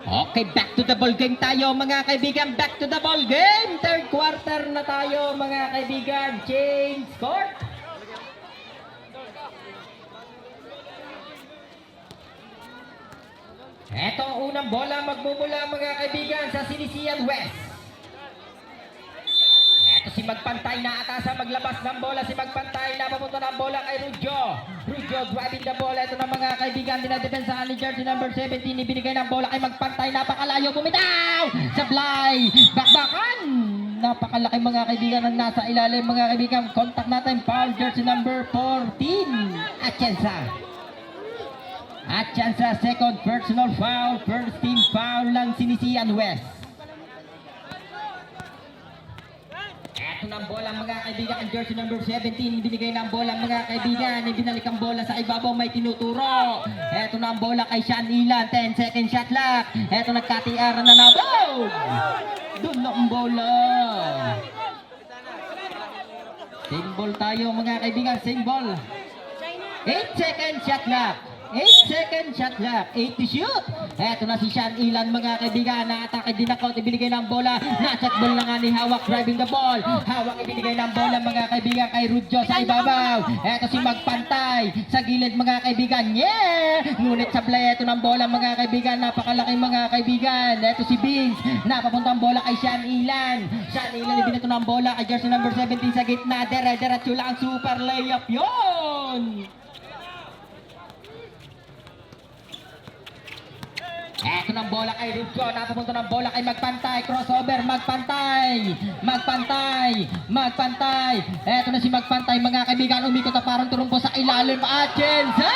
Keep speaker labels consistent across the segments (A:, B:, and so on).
A: Okay, back to the ball game tayo mga kaibigan. Back to the ball game. Third quarter na tayo mga kaibigan. Change court. Ito ang unang bola magmumula mga kaibigan sa Sinisian West. Ito si Magpantay na atasa maglabas ng bola. Si Magpantay na papunta ng bola kay Rudyo. Rudyo driving the ball. Ito na mga kaibigan. Dinadepensahan ni jersey number 17. Ibinigay ng bola kay Magpantay. Napakalayo. Bumitaw! Sablay! Bakbakan! Napakalaki mga kaibigan ng nasa ilalim mga kaibigan. Contact natin. Foul jersey number 14. Atienza. Atienza second personal foul. First team foul lang Sinisian West. Ito ng bola mga kaibigan, ang jersey number 17, binigay ng bola mga kaibigan, ibinalik ang bola sa ibabaw, may tinuturo. Ito na ang bola kay Sean Ilan, 10 second shot clock. Ito nagkatiara na nabog. Doon na ang bola. Same ball tayo mga kaibigan, same ball. 8 second shot clock. 8 second shot clock, 8 to shoot. Eto na si Sean Ilan mga kaibigan, na-atake din ako, ibinigay ng bola, na-check ball na nga ni Hawak driving the ball. Hawak ibinigay ng bola mga kaibigan kay Rudyo sa ibabaw. Eto si Magpantay sa gilid mga kaibigan, ngunit sablay eto ng bola mga kaibigan, napakalaking mga kaibigan. Eto si Vince, napapuntang bola kay Sean Ilan. Sean Ilan ibinato ng bola kay jersey number 17 sa gitna, dire-diretso lang ang super layup yon. Eto ng bola kay Rudyo, napapunta ng bola kay Magpantay, crossover, Magpantay, Magpantay, eto na si Magpantay mga kaibigan, umikot na parang turumpo sa ilalim, Atienza!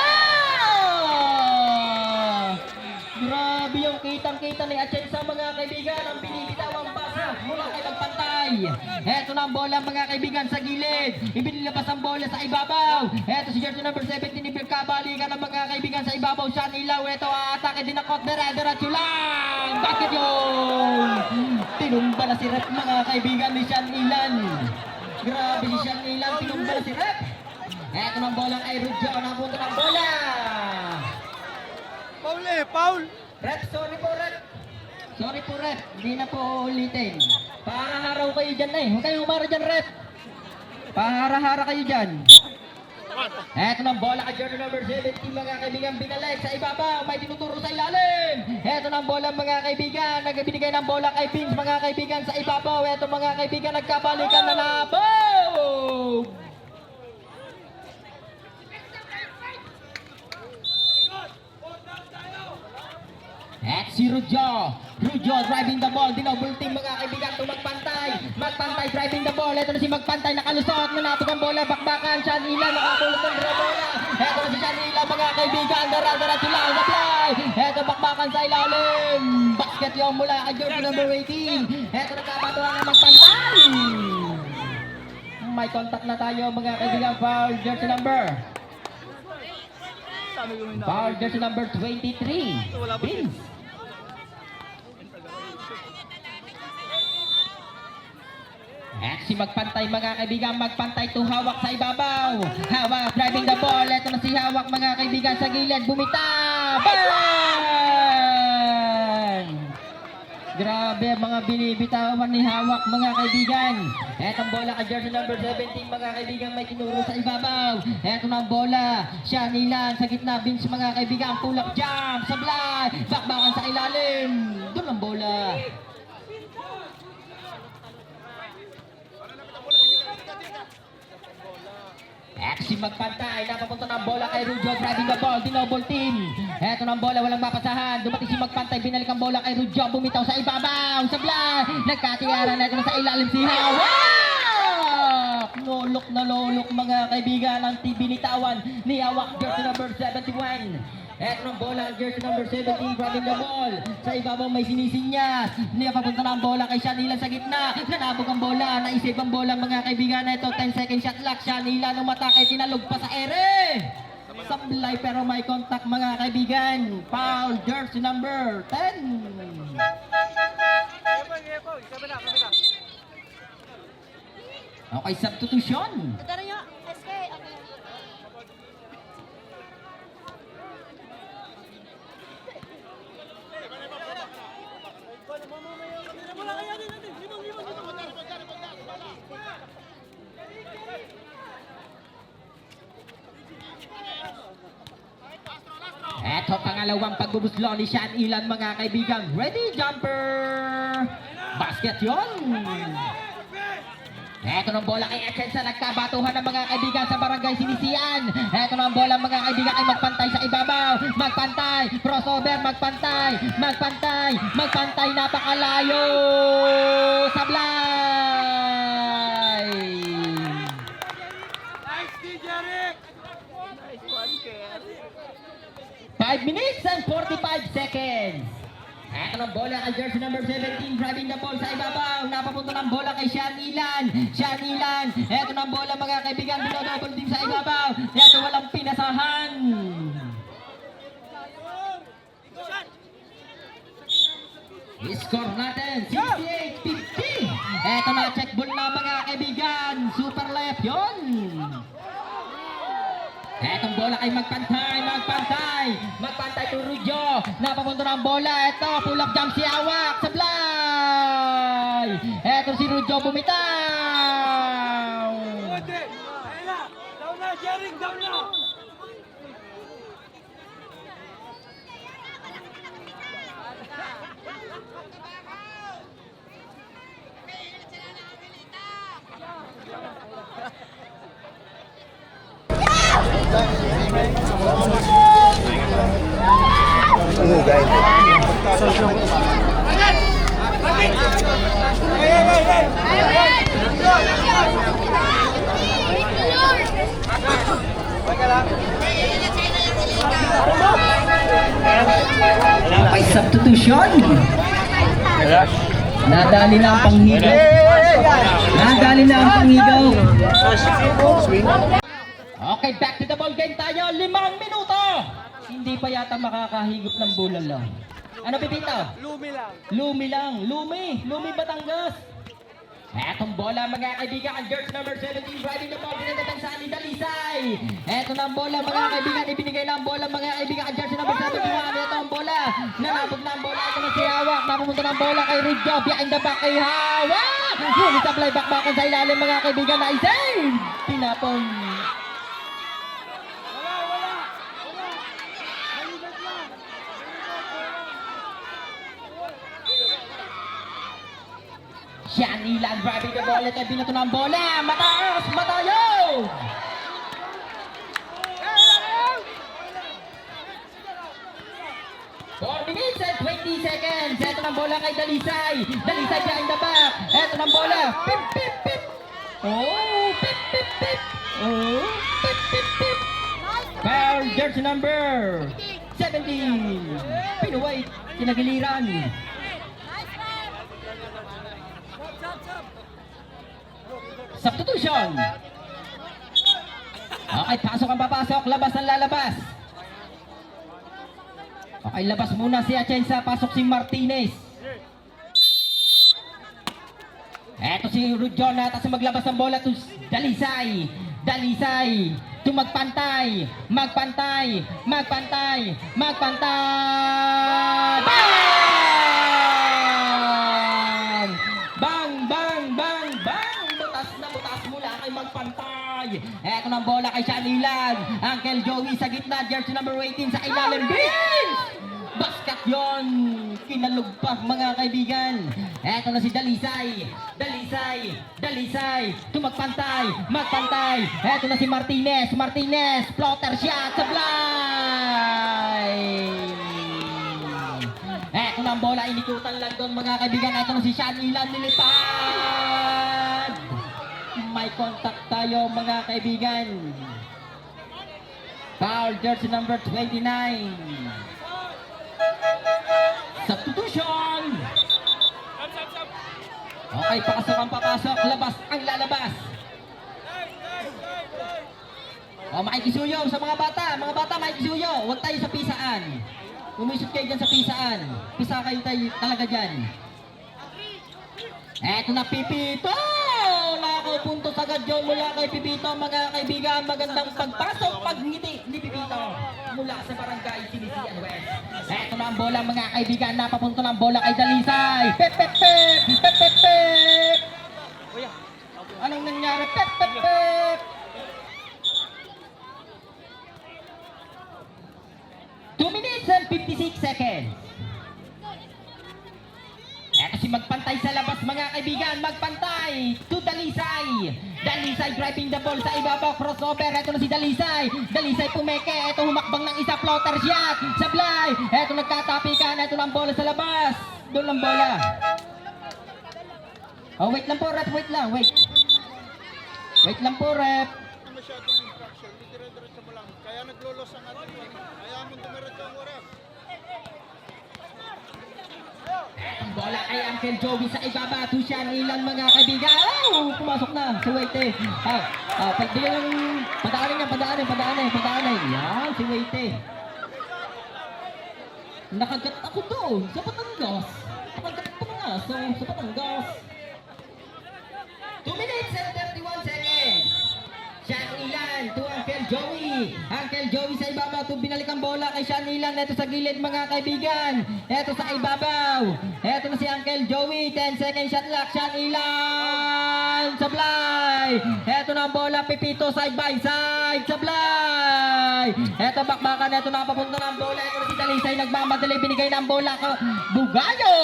A: Grabe yung kitang-kita ni Atienza mga kaibigan, ang binibitawang basa mula kay Magpantay. Eto na ang bola mga kaibigan sa gilid, ibinilabas ang bola sa ibabaw. Eto si jersey number 17, ibigkabalikan ng mga kaibigan sa ibabaw, Sean Ilaw. Eto atake din ako, dire-diretso lang. Bakit yun? Tinumba na si Rep mga kaibigan ni Sean Ilan. Grabe si Sean Ilan, tinumba na si Rep. Eto ng bola kay Rudyo, napunta ng bola.
B: Paul Paul!
A: Rep, sorry po Rep. Sorry po Rep, hindi na po ulitin. Pahara-haraw kayo dyan eh. Huwag kayong umara dyan Rep. Pahara-hara kayo dyan. Eto ng bola kay jersey number 17 mga kaibigan, binalik sa ibabaw, may tinuturo sa ilalim. Eto ng bola mga kaibigan, nagbibigay ng bola kay Vince mga kaibigan sa ibabaw. Eto mga kaibigan, nagkabalikan na nabog. At si Rudyo driving the ball, dinouble team mga kaibigan, to Magpantay driving the ball. Ito na si Magpantay, nakalusot, nanapog ang bola, bakbakan, Sean Ilan, nakakulot ng bola. Ito na si Sean Ilan mga kaibigan, dara-diretso lang sa play. Ito bakbakan sa ilalim, basket yung mula kay jersey number 18. Ito nagkabatuhan ng Magpantay. May contact na tayo mga kaibigan, foul jersey number 23, Vince. At si Magpantay mga kaibigan, Magpantay to Hawak sa ibabaw. Hawak driving the ball. Ito na si Hawak mga kaibigan sa gilid. Bumitaw! Bang! Grabe mga binibitawan ni Hawak mga kaibigan. Etong bola kay jersey number 17 mga kaibigan, may tinuro sa ibabaw. Eto na ang bola, Sean Ilan sa gitna, Vince mga kaibigan, pull-up jump, sablay, bakbakan sa ilalim. Doon ang bola. At si Magpantay, napapunta ng bola kay Rudyo, driving the ball, dinouble team. Eto ng bola, walang mapasahan. Dumating si Magpantay, binalik ang bola kay Rudyo, bumitaw sa ibabaw, sablay, nagkatiyaran na ito sa ilalim si Hawak. Lolok na lolok mga kaibigan, ang binitawan ni Hawak, jersey number 71. Eto ng bola, jersey number 17, driving the ball. Sa ibabaw may sinisinyas. Papunta na ang bola kay Sean Ilan sa gitna. Nanabog ang bola, naisave ang bola mga kaibigan. Ito 10 second shot clock. Sean Ilan umatake, tinalog pa sa ere. Sablay pero may contact mga kaibigan. Foul, jersey number 10. Okay, substitution. Eto pangalawang pagbubuslo ni Sean Ilan mga kaibigan. Ready, jumper! Basket yon. Eto ng bola kay Echensa. Nagkabatuhan ng mga kaibigan sa barangay Sinisian. Eto ng bola mga kaibigan ay magpantay sa ibabaw. Magpantay. Crossover. Magpantay. Magpantay. Magpantay. Napakalayo. Sablay.
B: Nice, DJ Rick! Nice one, Ken.
A: 5 minutes and 45 seconds. Eto ng bola kay jersey number 17, driving the ball sa ibabaw. Napapunta ng bola kay Sean Ilan. Sean Ilan. Eto ng bola mga kaibigan, dinodouble team sa ibabaw. Eto walang pinasahan. Score natin, 68-50. Eto na, check ball na mga kaibigan. Super left yon. Etong bola kay magpantay, magpantay. Magpantay to Rujo. Napapunta ng bola. Eto, pull up jump si Awak. Sablay. Eto si Rujo bumitaw.
B: Pwede! Ayun na! Down na, Jeric! Down na!
A: May substitution. Nadali na ang panghigaw. Nadali na ang panghigaw. Okay, back to the ball game tayo. 5 minuto. Hindi pa yata makakahigop ng bola lang. Ano pipito?
B: Lumi lang.
A: Lumi lang. Lumi Batangas. Etong bola mga kaibigan, ang jersey number 17 driving the ball, pinagdatansan ni Dalisay. Eto na ang bola mga kaibigan, ibinigay na ang bola mga kaibigan, ang jersey number 71. Eto ang bola, nanabog na ang bola, ito na si Hawak, napumunta na ang bola kay Ridjo, behind the back kay Hawak. Ngunit sa fly back sa ilalim mga kaibigan, na i-save. Tinapon. Sean Ilan driving the ball. Ito binato ng bola. Mataas! Matayo! Four minutes and 20 seconds. Ito ng bola kay Dalisay. Dalisay behind the back. Ito ng bola. Pip, pip, pip. Oh, pip, pip, pip. Oh, pip, pip, pip. Foul jersey number 17. Pinuway. Kinagiliran. Substitution. Okay, pasok ang papasok. Labas ang lalabas. Okay, labas muna si Atienza. Pasok si Martinez. Eto si Rujon at maglabas ng bola to Dalisay. Dalisay. Magpantay. Magpantay. Magpantay. Magpantay. Bang! Bang! Bang! Bang! Bang! Butas na butas mula kay Magpantay. Eto ng bola kay Shanilan. Uncle Joey sa gitna. Jersey number 18 sa ilalim. Vince! Basket yon. Kinalugpak mga kaibigan. Eto na si Dalisay. Dalisay. Dalisay. Magpantay. Magpantay. Eto na si Martinez. Martinez. Floater shot. Sablay. Eto na ang bola. Inikutan lang doon mga kaibigan. Eto na si Shanilan. Nilipad. May contact tayo mga kaibigan. Foul jersey number 29. Substitution. Okay, papasok ang papasok. Labas ang lalabas. O, makikisuyo sa mga bata. Mga bata, makikisuyo. Huwag tayo sa pisaan. Umisot kayo dyan sa pisaan. Pisa kayo tayo talaga dyan. Eto na Pipito! Nakapuntos agad yun mula kay Pipito mga kaibigan. Magandang pagpasok, pagngiti ni Pipito mula sa barangay Sinisian West. Eto na ang bola mga kaibigan. Napapunto na ang bola kay Dalisay. Pep, pep, pep! Pep, pep, pep! Anong nangyari? Pep, pep, pep! 2 minutes minutes and 56 seconds. Eto si magpantay sa labas mga kaibigan, magpantay to Dalisay. Dalisay driving the ball sa ibabaw, crossover. Eto na si Dalisay. Dalisay pumeke, eto humakbang ng isa, floater shot. Sablay, eto nagtatapikan, eto lang bola sa labas. Doon lang bola. Oh, wait lang po, rep, wait lang, wait. Wait lang po, rep.
B: Hindi masyadong infraction. Dire-diretso mo lang. Kaya naglolos ang ating team. Kaya mo dumiretso ang oras.
A: Ang bola kay Uncle Joey sa ibaba. Tusyan ilan mga kaibigan. Oh, pumasok na. Si Waite. Pagdigan lang. Padaanin. Yan, si Waite. Nakagat ako doon. Sa Batangas. Nakagat ko nga. Sa Batangas. 2 minutes and 31 seconds. Sean Ilan to Uncle Joey. Uncle Joey sa ibabaw. To binalik ang bola kay Sean Ilan. Ito sa gilid mga kaibigan. Ito sa ibabaw. Ito na si Uncle Joey. 10 seconds shot clock. Sean Ilan. Sablay. Ito na ang bola. Pipito side by side. Sablay. Ito bakbakan. Ito na papunta na ang bola. Ito na si Dalisay. Nagmamadali. Binigay na ang bola ko. Bugayo.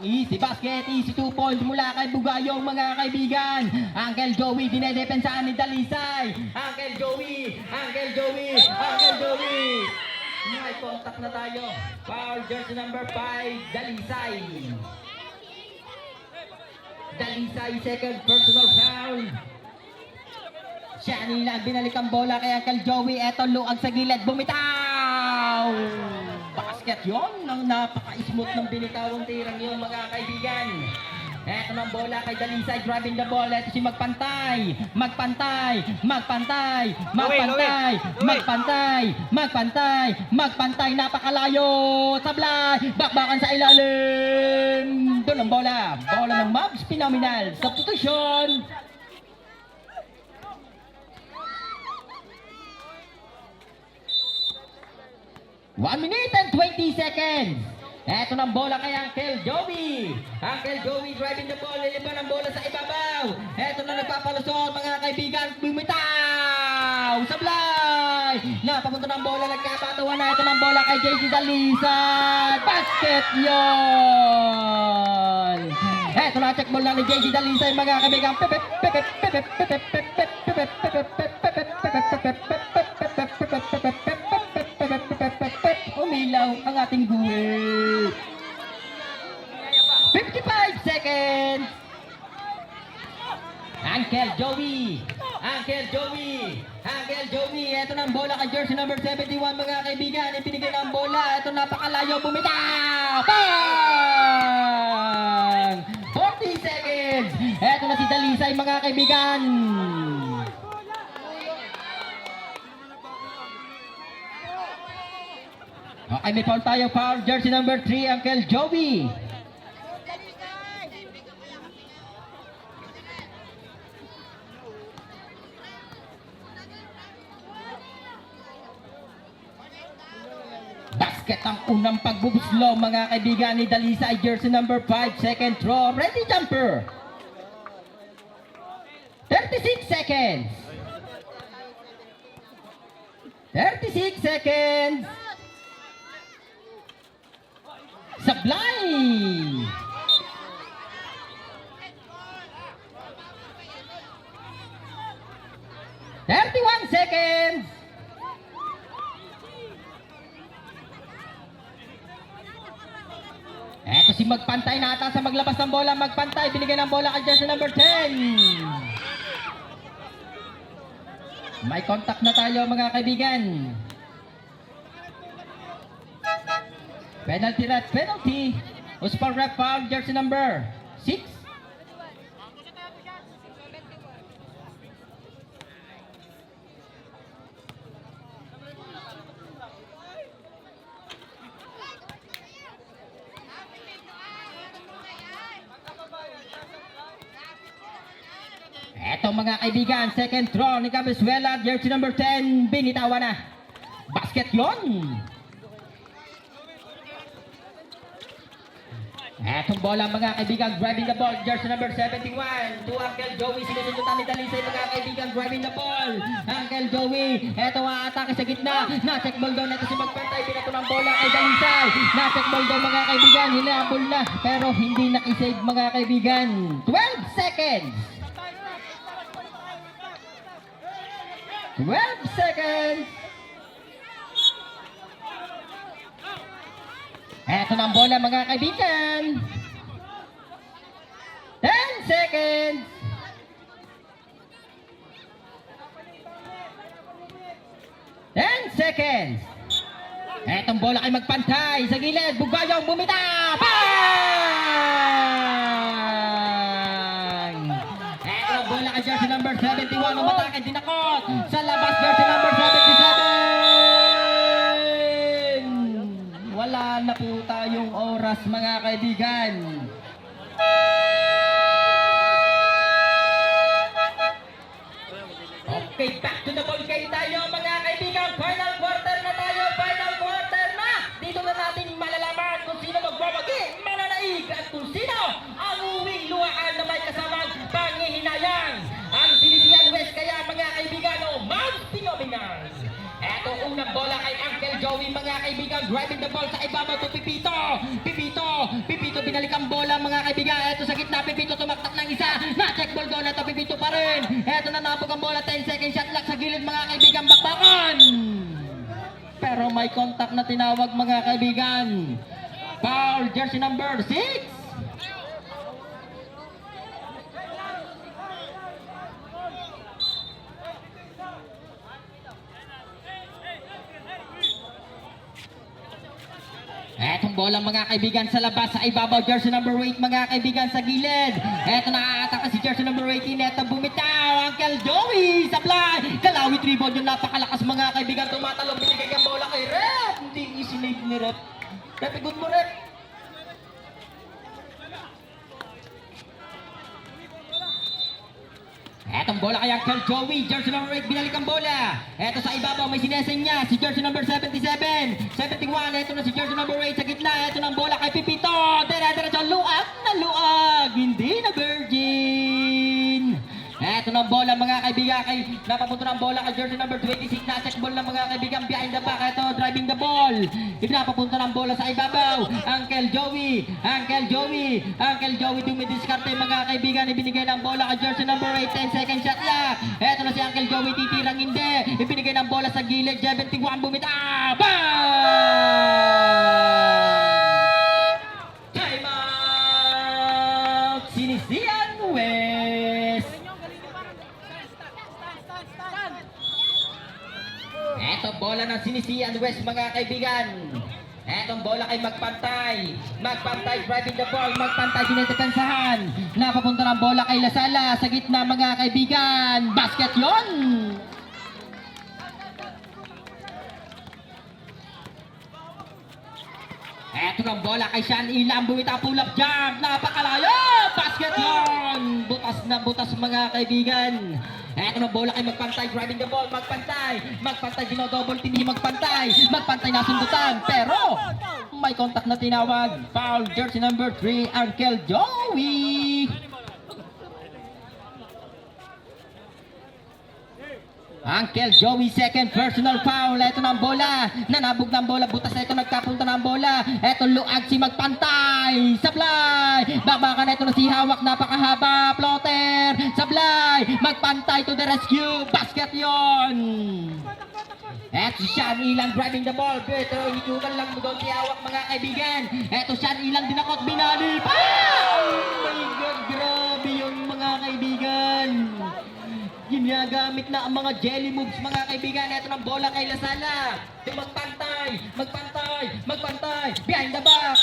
A: Easy basket. Easy 2 points mula kay Bugayong mga kaibigan. Uncle Joey dinedepensaan ni Dalisay. Uncle Joey. May contact na tayo. Foul jersey number 5, Dalisay. Dalisay, second personal foul. Siya nila binalik ang bola kay Uncle Joey. Eto luag sa gilid. Bumitaw! Basket yon. Ang napaka-smooth ng binitawang tirang yon mga kaibigan. Eto ng bola kay Dalisay, driving the ball. Eto si Magpantay. Napakalayo. Sablay. Bakbakan sa ilalim. Doon ang bola. Bola ng Mavs. Phenomenal. Substitution. One minute and 20 seconds. Eto ng bola kay Uncle Joey. Uncle Joey driving the ball. Liliban ang bola sa ibabaw. Eto na nagpapalusot mga kaibigan. Bumitaw. Sablay. Napapunta ng bola. Nagkapatuwa na. Eto ng bola kay JC Dalisay. Basket yon. Eto na check ball na ni JC Dalisay mga kaibigan. Umilaw ang ating buhay. 55 seconds. Uncle Joey. Ito na ang bola kay jersey number 71 mga kaibigan. Ibinigay na ang bola. Ito napakalayo. Bumitaw. Bang! 40 seconds. Ito na si Dalisay mga kaibigan. Okay, may foul tayo. Foul, jersey number 3, Uncle Joey. Basket ang unang pagbubuslo mga kaibigan ni Dalisay, jersey number 5, second throw, ready jumper. 36 seconds. 36 seconds. Sablay! 31 seconds! Eto si Magpantay na ata sa maglabas ng bola. Magpantay, binigyan ng bola kay jersey number 10. May contact na tayo mga kaibigan. Penalty. Uspal ref foul, jersey number 6. Eto mga kaibigan, second throw ni Cabisuela, jersey number 10, binitawan na. Basket yon. Etong bola mga kaibigan, grabbing the ball, jersey number 71 to Uncle Joey, sinusundutan ni Dalisay mga kaibigan, grabbing the ball, Uncle Joey, eto aatake sa gitna, na-check ball down, eto si Magpantay, pinato ng bola kay Dalisay, na-check ball down mga kaibigan, hinabol na, pero hindi nakisave mga kaibigan, 12 seconds, 12 seconds, eto ng bola mga kaibigan. 10 seconds. 10 seconds. Etong bola kay Magpantay sa gilid. Bugayong bumita. Bang! Etong bola kay jersey number 71. Umatake, dinakot. Sa labas jersey number 77. Wala na po tayong oras mga kaibigan. Okay, back to the ball kayo tayo mga kaibigan. Final quarter na tayo. Final quarter na. Dito na natin malalaman kung sino magwawagi, mananaig at kung sino ang uwing luhaan na may kasamang panghihinayang. Ang Silisian West kaya mga kaibigan o Mount Pinominal. Eto unang bola kay Uncle Joey mga kaibigan, driving the ball sa ibabaw to Pipito. Pipito binalik ang bola mga kaibigan. Eto sa gitna, Pipito tumaktak ng isa. Na-check ball doon, eto Pipito pa rin. Eto na napog ang bola, 10 seconds shot clock sa gilid mga kaibigan, bakbakan. Pero may contact na tinawag mga kaibigan. Foul, jersey number 6. Etong bola mga kaibigan sa labas sa ibabaw, jersey number 8 mga kaibigan sa gilid. Eto na-aatake si jersey number 18. Eto bumitaw, Uncle Joey supply. Kalawit rebound yung napakalakas mga kaibigan. Tumatalong, binigay ang bola kay Rep. Hindi isinave ni Rep. Rep, good mo Rep. Etong bola kay Uncle Joey, jersey number 8, binalik ang bola. Eto sa ibabaw, may sineseng niya, si jersey number 77, 71, eto na si jersey number 8 sa gitna, eto ng bola kay Pipito, dire-diretso, luag na luag, hindi na virgin. Eto ng bola mga kaibigan, napapunta ng bola kay jersey number 26, na-check ball ng mga kaibigan, behind the back, eto driving the ball. Napapunta ng bola sa ibabaw, Uncle Joey, dumidiskarte mga kaibigan, ibinigay ng bola kay jersey number 8, 10 second shot lang. Eto na si Uncle Joey, titirang hindi, ibinigay ng bola sa gilid, 71, bumita, bang! Time out, Silisian West. Etong bola ng Silisian West mga kaibigan. Etong bola kay Magpantay, driving the ball, Magpantay sinedepensahan. Napapunta ng bola kay Lasala sa gitna mga kaibigan. Basket yon. Eto ng bola kay Sean Ilam, bumita, pull up jump, napakalayo, basket yon. Butas na butas mga kaibigan. Eto ng bola kay Magpantay, driving the ball, Magpantay, dinodouble team ni Magpantay nasundutan, pero may contact na tinawag, foul, jersey number 3, Uncle Joey. Uncle Joey, second personal foul. Ito ng bola, nanabog ng bola, butas na ito, nagkapunta ng bola. Ito luag si Magpantay, sablay, babakan ito na si Hawak, napakahaba, floater, sablay, Magpantay to the rescue, basket yon. Eto si Sean Ilang driving the ball, pero hitukan lang mo doon si Hawak mga kaibigan. Eto Sean Ilang dinakot, binali pa! Oh my God, grabe yung mga kaibigan. Ginagamit na ang mga jelly moves mga kaibigan. Ito ng bola kay Lasala. Magpantay, behind the back.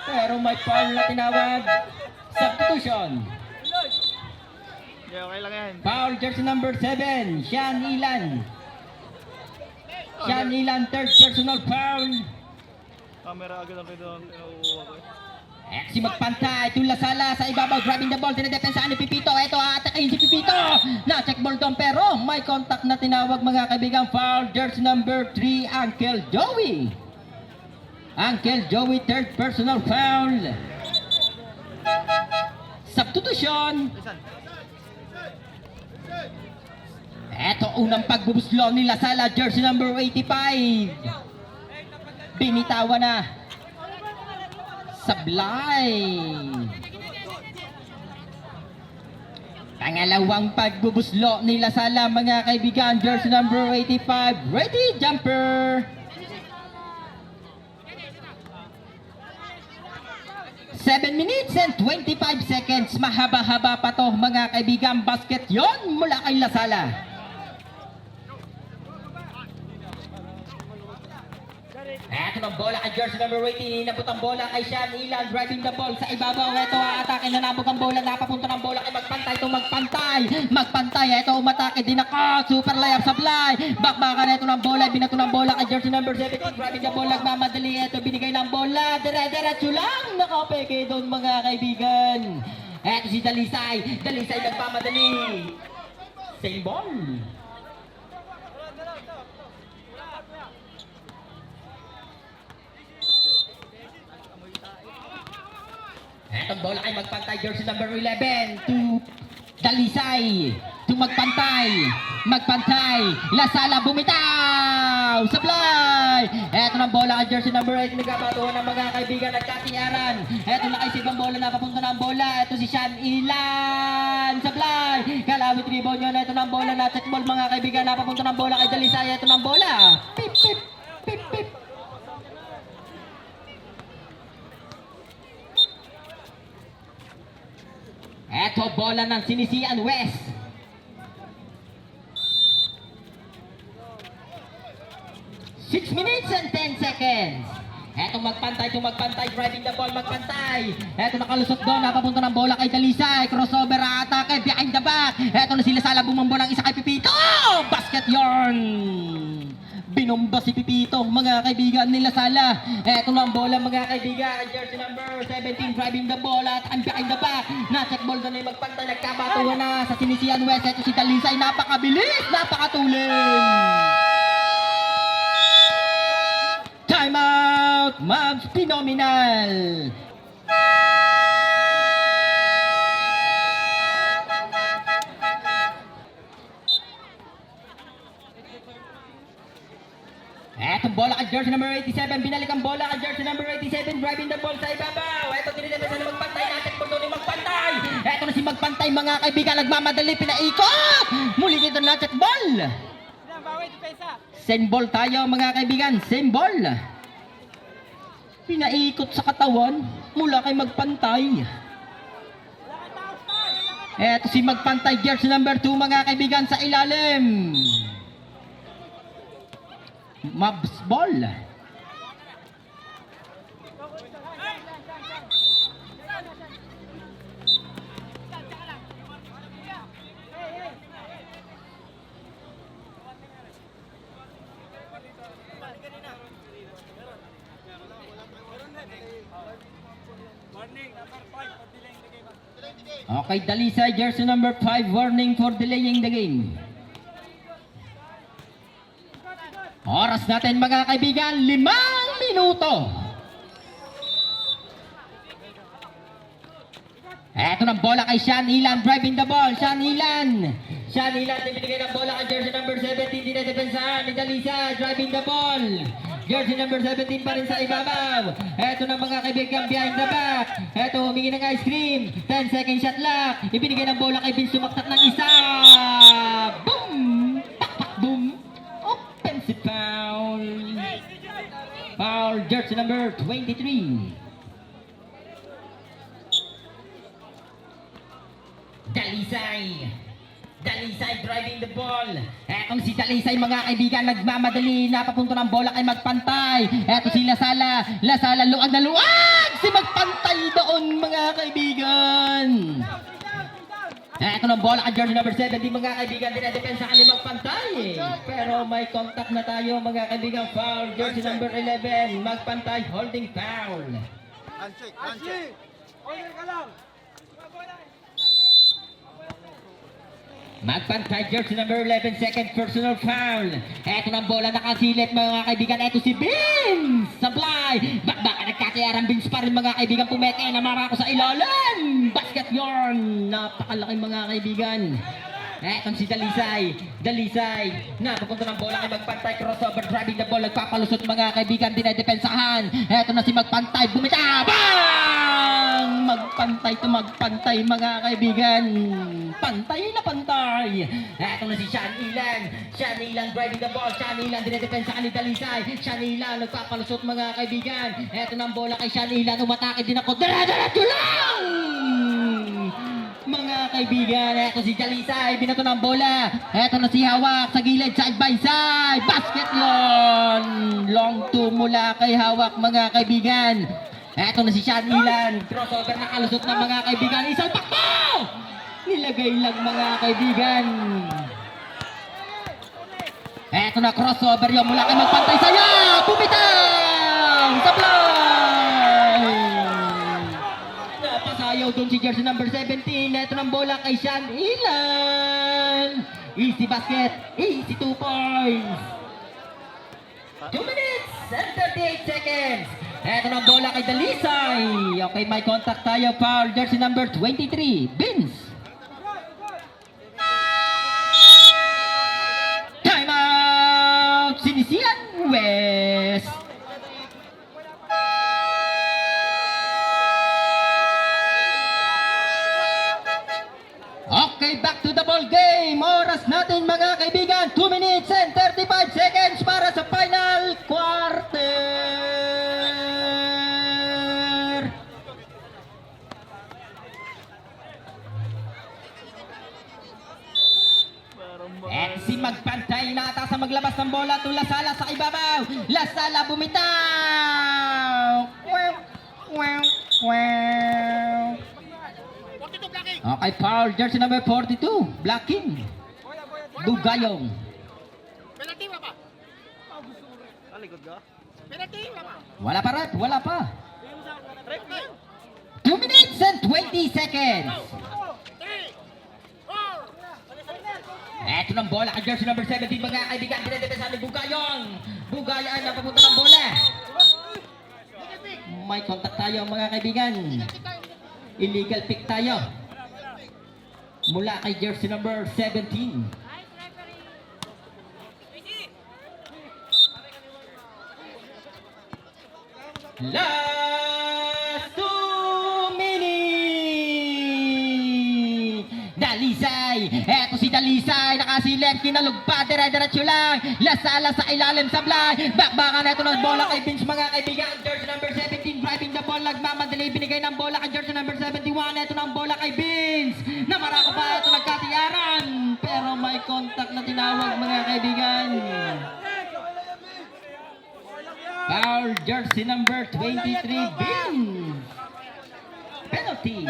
A: Pero may foul na tinawag. Substitution.
B: Okay lang yan.
A: Foul, jersey number 7, Sean Ilan, third personal foul.
B: Camera agad ang kinukuha ko.
A: Si Magpantay, ito Lasala sa ibabaw, grabbing the ball, tinidepensahan ni Pipito. Ito, aatakin si Pipito. Na-check ball doon, pero may contact na tinawag mga kaibigan. Foul, jersey number 3, Uncle Joey, third personal foul. substitution. Eto unang pagbubuslo ni Lasala, jersey number 85. Binitawan na. Sablay. Pangalawang pagbubuslo ni Lasala, mga kaibigan, jersey number 85. Ready, jumper. 7 minutes and 25 seconds. Mahaba-haba pa to, mga kaibigan. Basket yon mula kay Lasala. Eto ng bola kay jersey number 18. Inabot ang bola kay Sean Ilan. Driving the ball sa ibabaw. Eto aatake. Nanabog ang bola. Napapunta ng bola kay Magpantay. Itong Magpantay. Magpantay. Eto umatake din ako. Super layup Sablay. Bakbakan eto ng bola. Binato ng bola kay jersey number 17. Driving the ball. Nagmamadali. Eto binigay ng bola. Dire-diretso lang. Nakapeke doon, mga kaibigan. Eto si Dalisay. Dalisay nagmamadali. Same ball. Etong bola kay Magpantay, jersey number 11 to Dalisay, to Magpantay, Magpantay, Lasala bumitaw, Sablay. Eto ng bola kay jersey number 8, nagkabatuhan ng mga kaibigan, nagkatiyaran. Eto nakaisip ang bola, napapunta ng bola, eto si Sean Ilan, Sablay, kalawit rebound yun. Eto ng bola na check ball, mga kaibigan, napapunta ng bola kay Dalisay. Eto ng bola, pip pip, pip pip. Eto bola ng Sinisian West. 6 minutes and 10 seconds. Eto Magpantay, driving the ball, Magpantay. Eto nakalusot doon, napapunta ng bola kay Dalisay. Crossover, atake, behind the back. Eto na sila Sala, bumambo ng isa kay Pipito. Basket yarn. Binomba si Pipito, mga kaibigan nila Sala. Eto na ang bola, mga kaibigan. Jersey number 17 driving the ball at ang behind the back. Na-check ball na yung Magpantay. Nagkabatuhan na sa Sinisian West. Eto si Dalisay, napakabilis, napakatulin. Time out, Mavs Phenomenal. Etong bola kay jersey number 87, binalik ang bola kay jersey number 87, driving the ball sa ibabaw. Eto dinidefensa ni Magpantay, natin po doon ni Magpantay. Eto na si Magpantay, mga kaibigan, nagmamadali, pinaikot. Muli dito na check ball. Same ball tayo, mga kaibigan, same ball. Pinaikot sa katawan mula kay Magpantay. Eto si Magpantay, jersey number 2, mga kaibigan, sa ilalim. Mavs ball. Okay, Dalisay, jersey number 5, warning for delaying the game. Oras natin, mga kaibigan, 5 minuto. Eto ng bola kay Sean Ilan, driving the ball. Sean Ilan, binigay ng bola kay jersey number 17, dinadepensahan ni Dalisay, driving the ball. Jersey number 17 pa rin sa ibabaw. Eto na, mga kaibigan, behind the back. Eto, humingi ng ice cream. 10 second shot lock. Ibinigay ng bola kay Vince, sumaktak ng isa. Boom! Pak, boom! Offensive foul. Foul, jersey number 23. Dalisay driving the ball. Etong si Dalisay, mga kaibigan, nagmamadali, napapunta ng bola kay Magpantay. Eto si Lasala, luwag na luwag! Si Magpantay doon, mga kaibigan. Eto ng bola kay jersey number 7, mga kaibigan, dinadepensa ka ni Magpantay. Pero may contact na tayo, mga kaibigan. Foul, jersey number 11, Magpantay, holding foul.
B: Handshake. Order ka lang.
A: Magpantay jersey number 11, second personal foul. Eto ng bola nakasilip mga kaibigan. Eto si Vince Sablay. Bakbaka nagkakayarang Vince pa rin mga kaibigan. Pumete na marako sa ilalim. Basket yarn. Napakalaki mga kaibigan. Etong si Dalisay. Dalisay. Napapunta ng bola kay Magpantay. Crossover driving the ball. Nagpapalusot mga kaibigan. Dinedepensahan. Eto na si Magpantay. Bumita. Bang! Magpantay to magpantay mga kaibigan. Pantay na pantay. Eto na si Sean Ilan. Sean Ilan driving the ball. Sean Ilan dinedepensahan ni Dalisay. Sean Ilan nagpapalusot mga kaibigan. Eto ng bola kay Sean Ilan. Umatake din ako. Dara-dara lang! Mga kaibigan, eto si Dalisay, binato ng bola. Eto na si Hawak sa gilid, side by side. Basket yon. Long two mula kay Hawak mga kaibigan. Eto na si Sean Ilan. Crossover na kalusot ng mga kaibigan. Isang pakbo! Nilagay lang mga kaibigan. Eto na crossover yon mula kay Magpantay. Saya! Pumitaw! Sablay! Napasayaw doon si jersey number 17. Eto ng bola kay Sean Ilan. Easy basket. Easy 2 points. 2 minutes and 38 seconds. Eto ng bola kay Dalisay. Okay, may contact tayo. Foul. Jersey number 23. Vince. Time out. Sinisian West. Okay, back to the ball game. Oras natin mga kaibigan. 2 minutes and 35 seconds para sa final quarter. At si Magpantay nata sa maglabas ng bola to Lasala sa ibabaw. Lasala bumitaw. Wow. Okay, foul. Jersey number 42. Blocking. Bugayong.
B: Penalty ba? Alikod ka? Penalty ba?
A: Wala pa rep. Wala pa.
B: Rep na.
A: 2 minutes and 20 seconds.
B: 3, 4.
A: Eto ng bola kay jersey number 17 mga kaibigan. Dinedepensa ni Bugayong. Bugayong na papunta ng bola. May contact tayo mga kaibigan. Illegal pick tayo. Mula kay jersey number 17. Last 2 minutes. Dalisay. Eto si Dalisay. Nakasilip. Kinalugpa. Dire-diretso lang. Lasala sa ilalim. Sablay. Bakbakan na ito ng bola kay Vince mga kaibigan. Jersey number 17. Driving the ball. Nagmamadali. Binigay ng bola kay jersey number 71. Ito ng bola kay Vince. Namarako pa. Ito nagkatiyaran. Pero may contact na tinawag mga kaibigan. Foul jersey number 23. Vince. Penalty.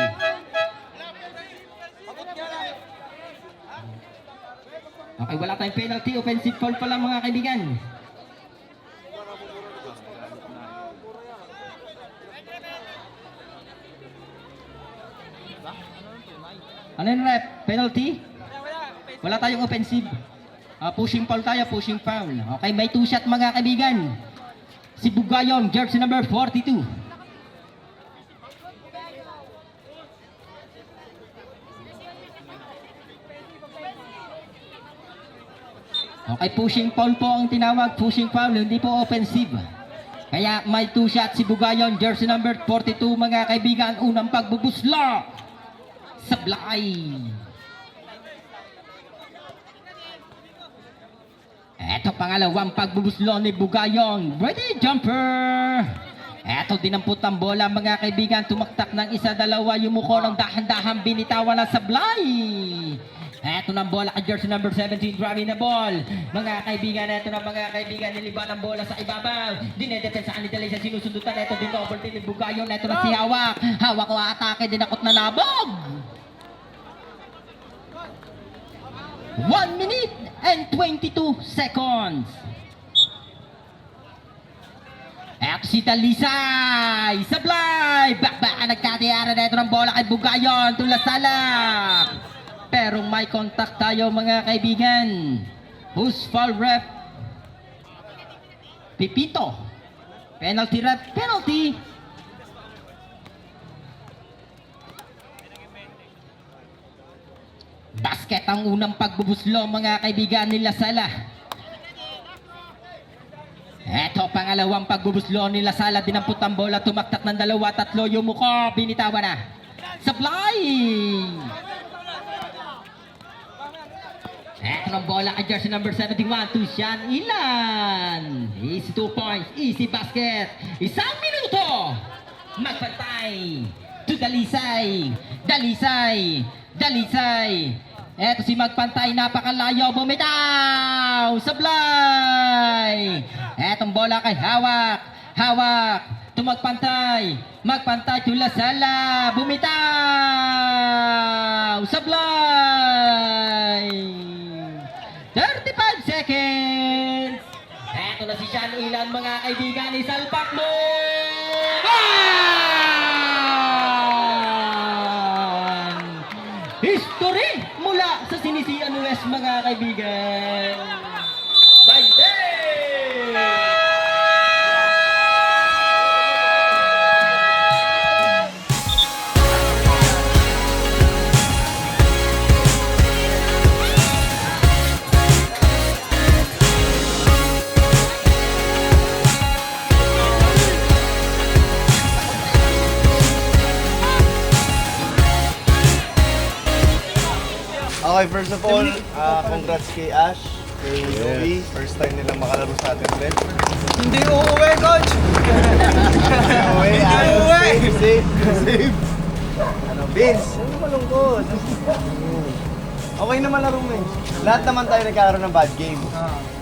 A: Okay, wala tayong penalty. Offensive foul pa lang mga kaibigan. Ano yung rep? Penalty? Wala tayong offensive. Pushing foul tayo, pushing foul. Okay, may 2 shot mga kaibigan. Si Bugayong, jersey number 42. Okay, pushing foul po ang tinawag. Pushing foul, hindi po offensive. Kaya may 2 shot si Bugayong, jersey number 42 mga kaibigan. Unang pagbubusla. Sablay. Eto pangalawang pagbubuslo ni Bugayong. Ready, jumper. Eto dinampot ang bola mga kaibigan. Tumaktak ng isa, dalawa. Yumuko ng dahan-dahan. Binitawan na Sablay. Eto ng bola kay jersey number 17. Driving the ball. Mga kaibigan, eto na mga kaibigan. Niliban ang bola sa ibabaw. Dinedepensahan ni Dalisay. Sinusundutan. Eto din overtake ni Bugayong. Eto na si Hawak. Hawak o atake. Dinakot na nabog. 1 minute and 22 seconds. Eto si Dalisay. Sablay. Bakbaka nagkatiyaran na ito ng bola kay Bugayong. Tulasala. pero may contact tayo mga kaibigan. Who's foul ref? Pipito. Penalty ref, penalty. Basket ang unang pagbubuslo mga kaibigan nila Sala. Eto pangalawang pagbubuslo nila Sala, dinampot ang bola, tumaktak ng 2-3, yumuko, binitawan na. Supply! Eto ng bola kay jersey number 71 to Sean Ilan. Easy 2 points, easy basket. Isang minuto. Magpantay to Dalisay. Dalisay. Dalisay. Eto si Magpantay, napakalayo, bumitaw. Sablay. Etong bola kay Hawak. Hawak. Tumagpantay. Magpantay to Lasala. Bumitaw. Sablay. 35 seconds. Eto na si Sean Ilan mga kaibigan, isalpak mo. History mula sa Sinisian West mga kaibigan. 20!
C: Okay, first of all, congrats kay Ash, kay Joey. First time nilang makalaro sa atin ulit.
D: Hindi uuwi, coach!
C: Joey, ayos, save. Ano, Vince, ano malungkot? Okay naman laro mo eh. Lahat naman tayo nagkakaroon ng bad game.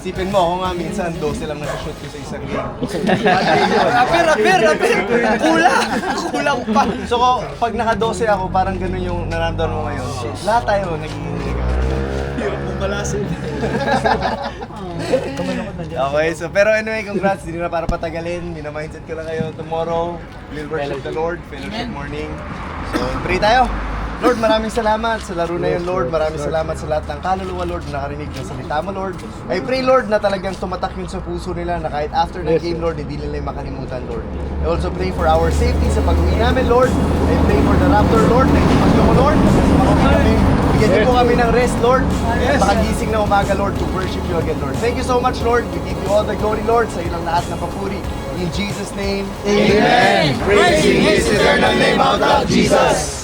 C: Isipin mo, ako nga minsan, 12 lang nakashoot ko sa isang game. Bad game yun.
D: Rapir! Kulang pa!
C: So, pag naka-12 ako, parang ganun yung nararamdaman mo ngayon. Lahat tayo naging
D: Hirap mong balasin.
C: Okay, so pero anyway, congrats. Hindi na para patagalin. Minamindset ko na kayo tomorrow. We'll worship the Lord, fellowship morning. So, pray tayo. Lord, maraming salamat sa laro na yun, Lord. Maraming salamat sa lahat ng kaluluwa, Lord, na nakarinig ng salita mo, Lord. I pray, Lord, na talagang tumatak yun sa puso nila na kahit after the game, Lord, hindi nila yung makalimutan, Lord. I also pray for our safety sa pag-uwi namin, Lord. I pray for the Raptor, Lord, na hindi mo, Lord. Kami, bigyan niyo po kami ng rest, Lord. Makagising na umaga, Lord, to worship you again, Lord. Thank you so much, Lord. We give you all the glory, Lord. Sa iyo lang lahat ng papuri. In Jesus' name, Amen. Praising His eternal name out loud, Jesus.